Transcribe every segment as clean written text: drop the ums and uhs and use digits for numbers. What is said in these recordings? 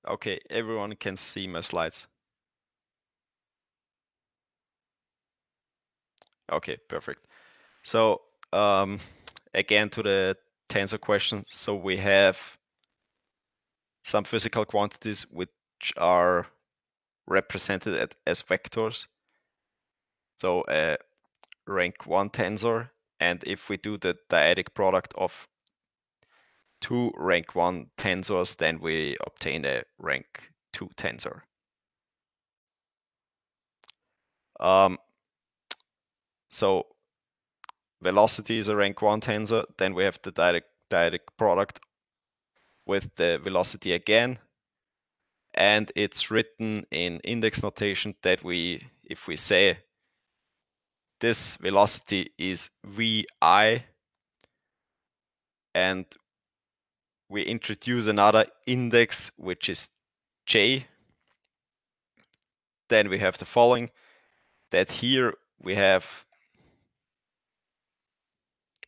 Okay, everyone can see my slides. Okay, perfect. So again to the tensor question. So we have some physical quantities which are represented as vectors. So a rank 1 tensor, and if we do the dyadic product of two rank 1 tensors, then we obtain a rank 2 tensor. So velocity is a rank 1 tensor, then we have the dyadic product with the velocity again, and it's written in index notation that if we say this velocity is vi and we introduce another index which is j, then we have the following, that here we have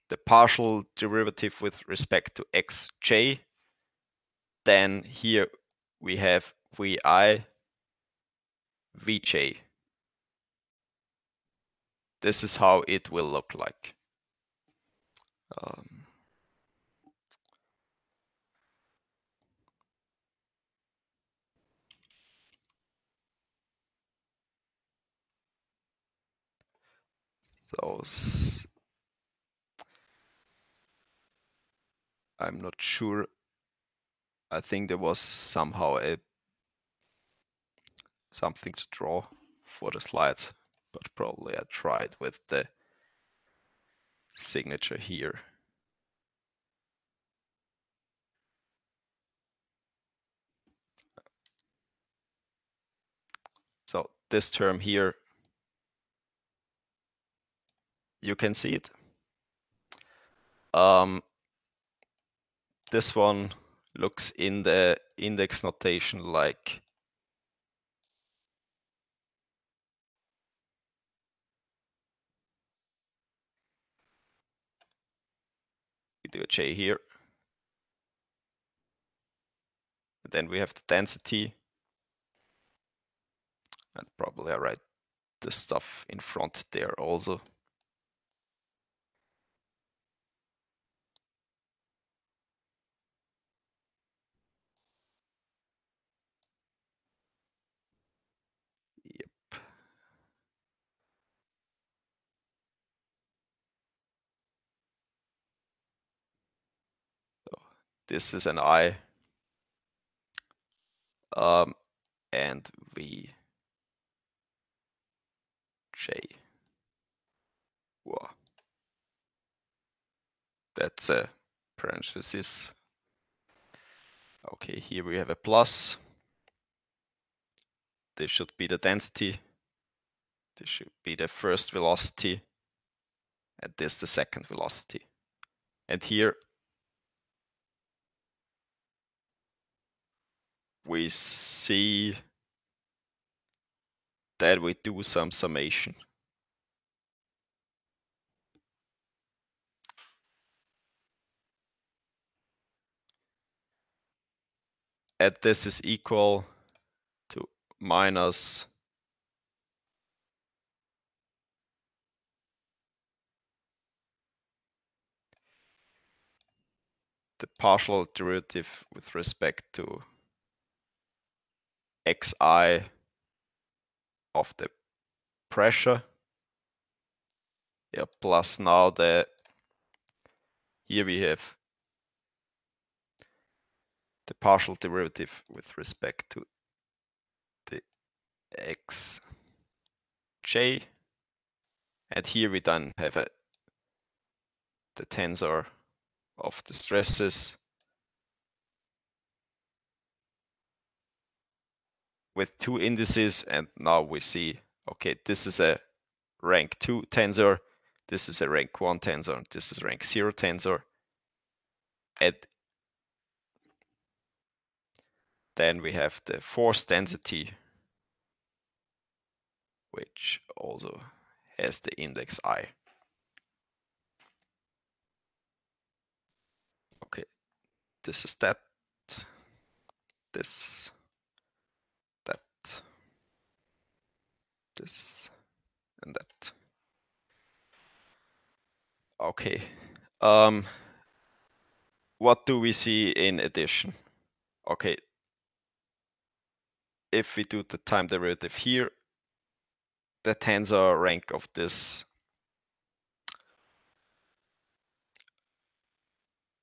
the partial derivative with respect to xj, then here we have vi vj. This is how it will look like. So I'm not sure. I think there was somehow something to draw for the slides, but probably I tried with the signature here. So this term here, you can see it. This one looks in the index notation like we do a J here. Then we have the density, and probably I write the stuff in front there also. Yep. So this is an I, and V J. Whoa. That's a parenthesis. Okay, here we have a plus. This should be the density. This should be the first velocity. And this the second velocity. And here we see that we do some summation. And this is equal to minus the partial derivative with respect to xi of the pressure. Yeah, plus now here we have the partial derivative with respect to the xj, and here we then have the tensor of the stresses with two indices, and now we see, okay, this is a rank 2 tensor, this is a rank 1 tensor, and this is rank 0 tensor. And then we have the force density, which also has the index I. Okay, this is that. This this and that. Okay. What do we see in addition? Okay. If we do the time derivative here, the tensor rank of this,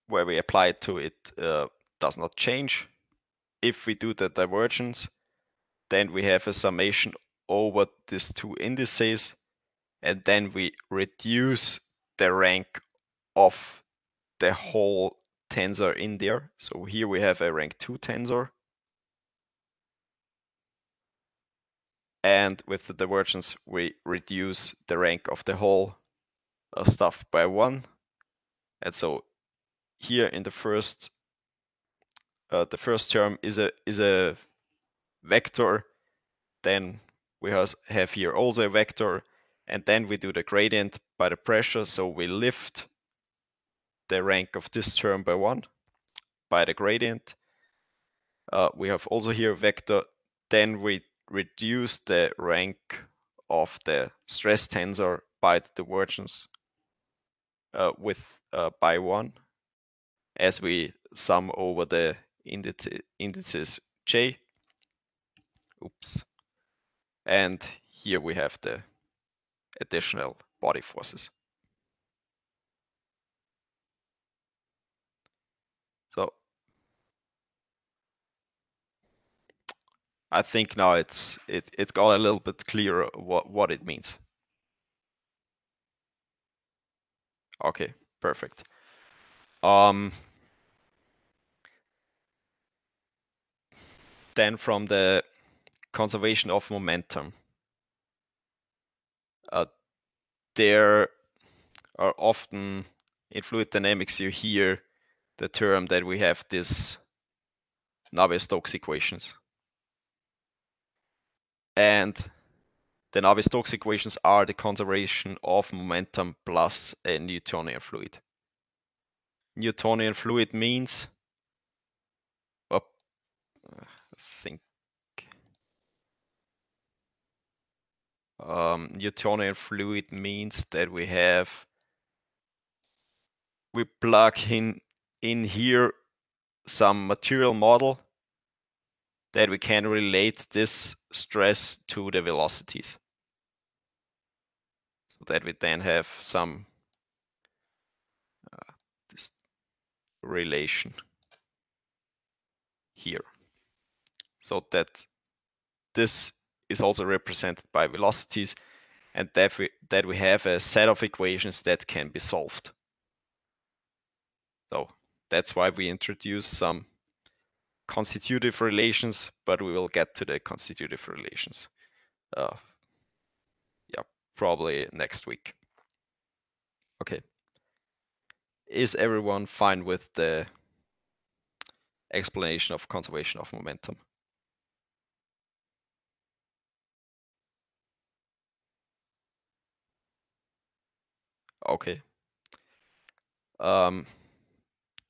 where we apply it to it, does not change. If we do the divergence, then we have a summation over these two indices, and then we reduce the rank of the whole tensor in there. So here we have a rank 2 tensor. And with the divergence, we reduce the rank of the whole stuff by 1. And so here in the first term is a vector. Then we have here also a vector, and then we do the gradient by the pressure. So we lift the rank of this term by 1 by the gradient. We have also here a vector. Then we reduce the rank of the stress tensor by the divergence by 1 as we sum over the indices j. Oops. And here we have the additional body forces. So I think now it's got a little bit clearer what it means. Okay, perfect. Then from the conservation of momentum, there are often in fluid dynamics you hear the term that we have this Navier-Stokes equations. And the Navier-Stokes equations are the conservation of momentum plus a Newtonian fluid. Newtonian fluid means, I think, Newtonian fluid means that we plug in here some material model that we can relate this stress to the velocities. So that we then have some this relation here. So that this is also represented by velocities, and that we have a set of equations that can be solved. So that's why we introduce some constitutive relations, but we will get to the constitutive relations. Yeah, probably next week. Okay. Is everyone fine with the explanation of conservation of momentum? Okay.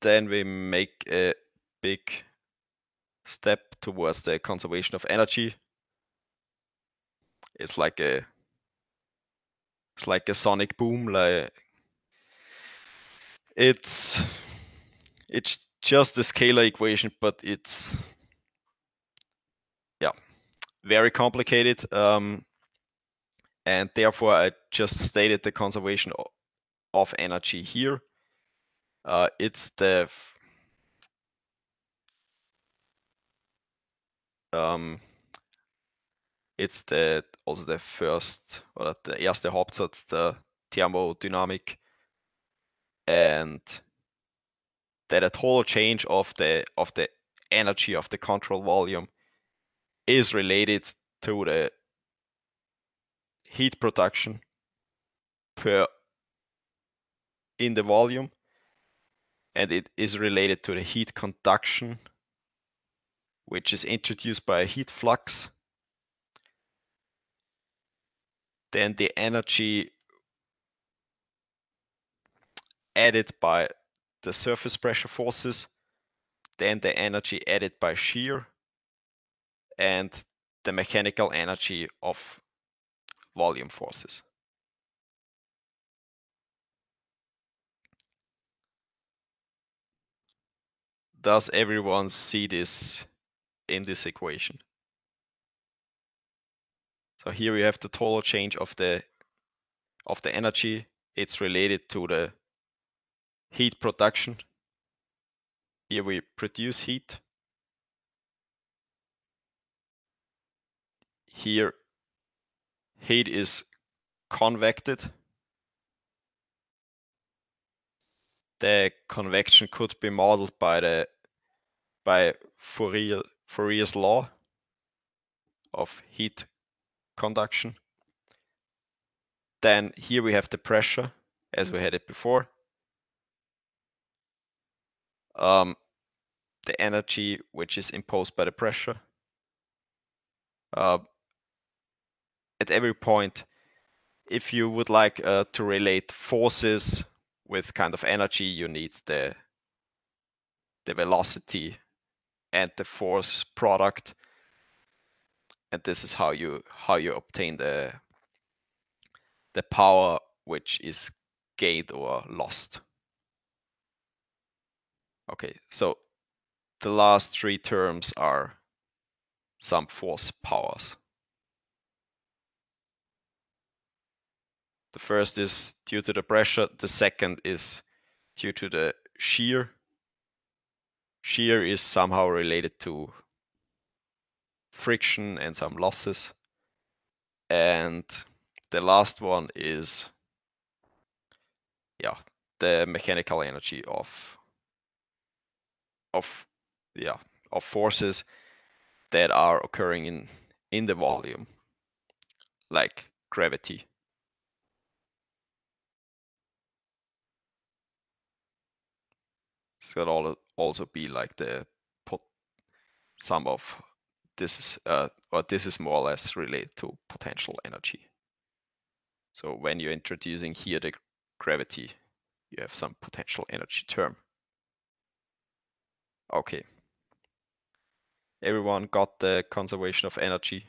Then we make a big step towards the conservation of energy. It's like a sonic boom. Like it's just a scalar equation, but it's very complicated. And therefore, I just stated the conservation of energy here. It's the also the first, oder der erste Hauptsatz der Thermodynamik, and that a total change of the energy of the control volume is related to the heat production in the volume, and it is related to the heat conduction, which is introduced by a heat flux. Then the energy added by the surface pressure forces, then the energy added by shear, and the mechanical energy of volume forces. Does everyone see this in this equation? So here we have the total change of the energy. It's related to the heat production. Here we produce heat. Here heat is convected. The convection could be modeled by Fourier's law of heat conduction. Then here we have the pressure as we had it before. The energy which is imposed by the pressure. At every point, if you would like to relate forces with kind of energy, you need the velocity and the force product, and this is how you obtain the power which is gained or lost. Okay, so the last three terms are some force powers. The first is due to the pressure, the second is due to the shear. Shear is somehow related to friction and some losses. And the last one is the mechanical energy of forces that are occurring in the volume, like gravity. So it'll also be like the sum of this is or this is more or less related to potential energy. So when you're introducing here the gravity, you have some potential energy term. Okay. Everyone got the conservation of energy?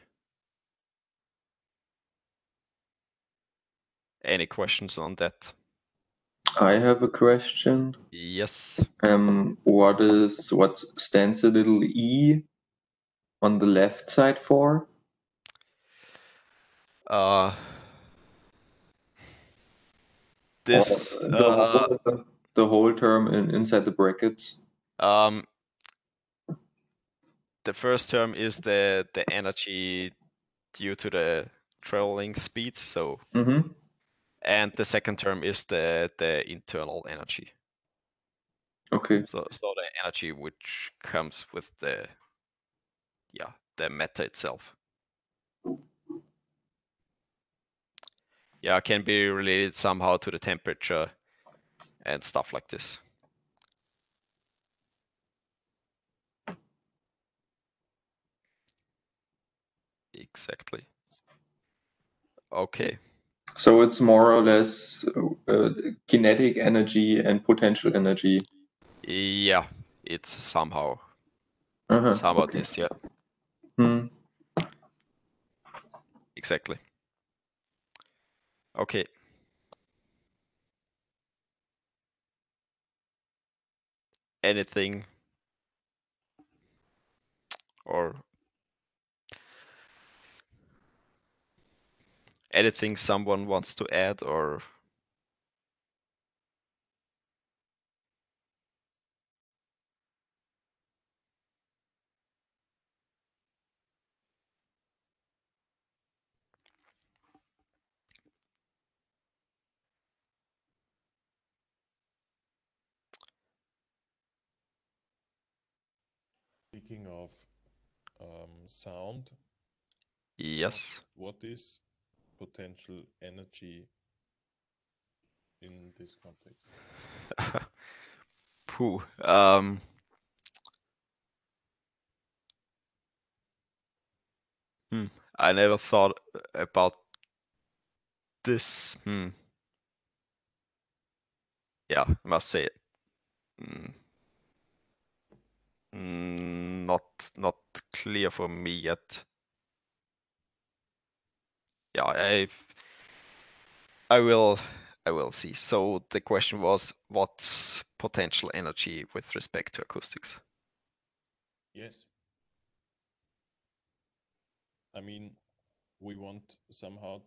Any questions on that? I have a question. Yes. What stands a little E on the left side for? This The whole term inside the brackets. The first term is the energy due to the traveling speed. So, and the second term is the internal energy. Okay. So the energy which comes with the matter itself. Yeah, can be related somehow to the temperature and stuff like this. Exactly. Okay. So it's more or less kinetic energy and potential energy. Yeah, it's somehow Okay. this, yeah. Exactly. Okay. Anything or anything someone wants to add or? Speaking of sound, Yes. what is potential energy in this context? Pooh. I never thought about this. Yeah, I must say it. Not clear for me yet. yeah, I will see. So the question was, what's potential energy with respect to acoustics? Yes. I mean, we want somehow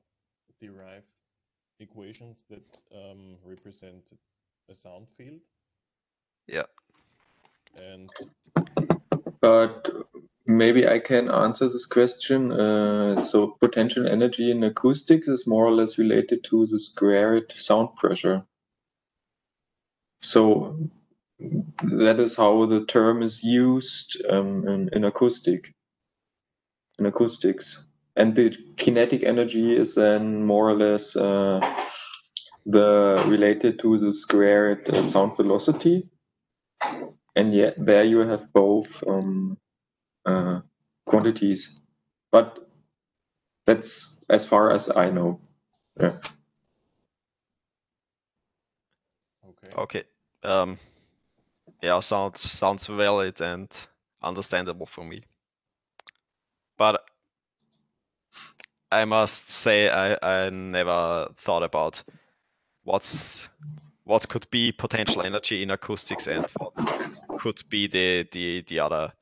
derive equations that represent a sound field. Yeah. And But maybe I can answer this question. So potential energy in acoustics is more or less related to the squared sound pressure. So that is how the term is used in acoustics. And the kinetic energy is then more or less related to the squared sound velocity. And yet there you have both quantities. But that's as far as I know. Yeah. okay. Yeah, sounds valid and understandable for me. But I must say I never thought about what could be potential energy in acoustics and what could be the other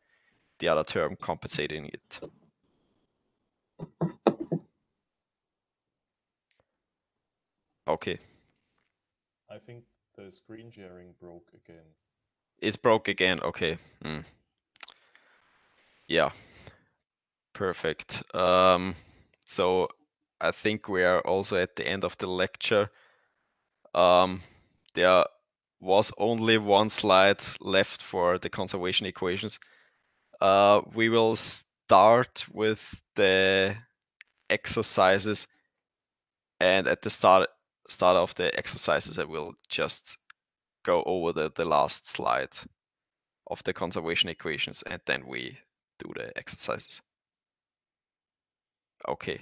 term compensating it. Okay. I think the screen sharing broke again. It broke again. Okay. Yeah. Perfect. So I think we are also at the end of the lecture. There was only one slide left for the conservation equations. We will start with the exercises, and at the start of the exercises, I will just go over the last slide of the conservation equations, and then we do the exercises. Okay.